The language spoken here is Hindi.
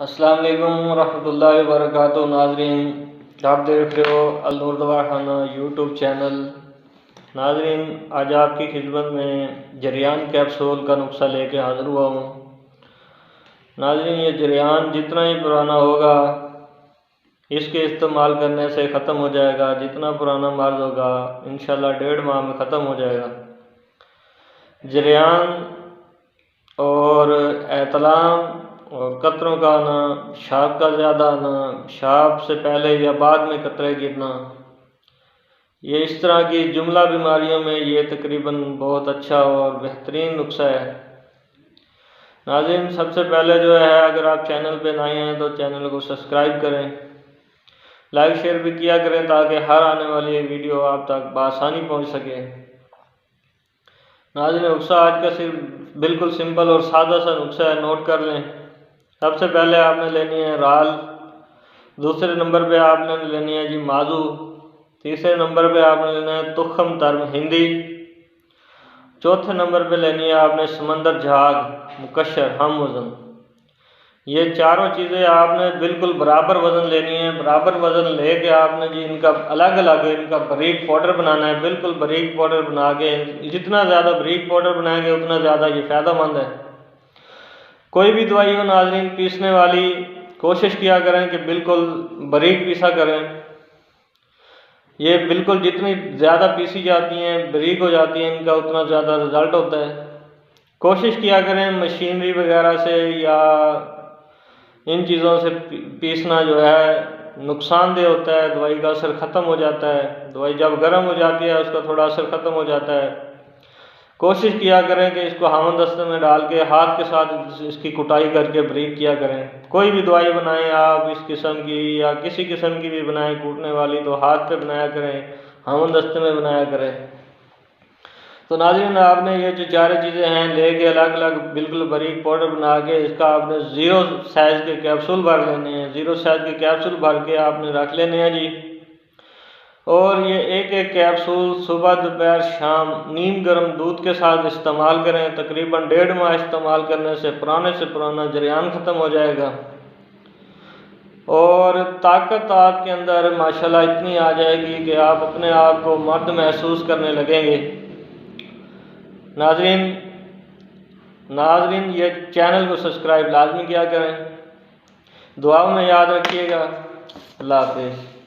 अस्सलाम वालेकुम रहमतुल्लाहि व बरकातुहू। नाजरीन, आप देख रहे हो अल नूर दवाखाना यूट्यूब चैनल। नाजरीन, आज आपकी खिदमत में जरियान कैप्सूल का नुस्खा लेके हाज़िर हुआ हूँ। नाजरीन, ये जरियान जितना ही पुराना होगा इसके इस्तेमाल करने से ख़त्म हो जाएगा। जितना पुराना मर्ज़ होगा इंशाल्लाह 1.5 माह में ख़त्म हो जाएगा। जरियान और एतलाम और कतरों का आना, पेशाब का ज़्यादा आना, पेशाब से पहले या बाद में कतरे गिरना, ये इस तरह की जुमला बीमारियों में ये तकरीबन बहुत अच्छा और बेहतरीन नुस्खा है। नाज़रीन, सबसे पहले जो है, अगर आप चैनल पे नए हैं तो चैनल को सब्सक्राइब करें, लाइक शेयर भी किया करें ताकि हर आने वाली वीडियो आप तक बआसानी पहुँच सके। नाज़रीन, नुस्खा आज का सिर्फ बिल्कुल सिंपल और सादा सा नुस्खा है, नोट कर लें। सबसे पहले आपने लेनी है राल, दूसरे नंबर पे आपने लेनी है जी माजू, तीसरे नंबर पे आपने लेना है तुखम तर्म हिंदी, चौथे नंबर पे लेनी है आपने समंदर झाग मुकशर हम वज़न। ये चारों चीज़ें आपने बिल्कुल बराबर वज़न लेनी है। बराबर वज़न लेके आपने जी इनका अलग अलग इनका बारीक पाउडर बनाना है। बिल्कुल बारीक पाउडर बना के, जितना ज़्यादा बारीक पाउडर बनाएंगे उतना ज़्यादा ये फ़ायदेमंद है। कोई भी दवाई हो नाज़रीन, पीसने वाली कोशिश किया करें कि बिल्कुल बारीक पीसा करें। ये बिल्कुल जितनी ज़्यादा पीसी जाती हैं, बारीक हो जाती हैं, इनका उतना ज़्यादा रिज़ल्ट होता है। कोशिश किया करें मशीनरी वगैरह से या इन चीज़ों से पीसना जो है नुकसानदेह होता है। दवाई का असर ख़त्म हो जाता है। दवाई जब गर्म हो जाती है उसका थोड़ा असर ख़त्म हो जाता है। कोशिश किया करें कि इसको हामन दस्ते में डाल के हाथ के साथ इसकी कुटाई करके बारीक किया करें। कोई भी दवाई बनाएं आप इस किस्म की या किसी किस्म की भी बनाएं कूटने वाली, तो हाथ पे बनाया करें, हामन दस्ते में बनाया करें। तो नाज़रीन, आपने ये जो चार चीज़ें हैं लेके अलग अलग बिल्कुल बारीक पाउडर बना के इसका आपने 0 साइज़ के कैप्सूल भर लेने हैं। 0 साइज़ के कैप्सूल भर के आपने रख लेने हैं जी। और ये एक एक कैप्सूल सुबह दोपहर शाम नीम गर्म दूध के साथ इस्तेमाल करें। तकरीबन 1.5 माह इस्तेमाल करने से पुराना जरियान ख़त्म हो जाएगा और ताकत आपके अंदर माशाल्लाह इतनी आ जाएगी कि आप अपने आप को मर्द महसूस करने लगेंगे। नाज़रीन, ये चैनल को सब्सक्राइब लाजमी किया करें। दुआओं में याद रखिएगा। अल्लाह हाफ़िज़।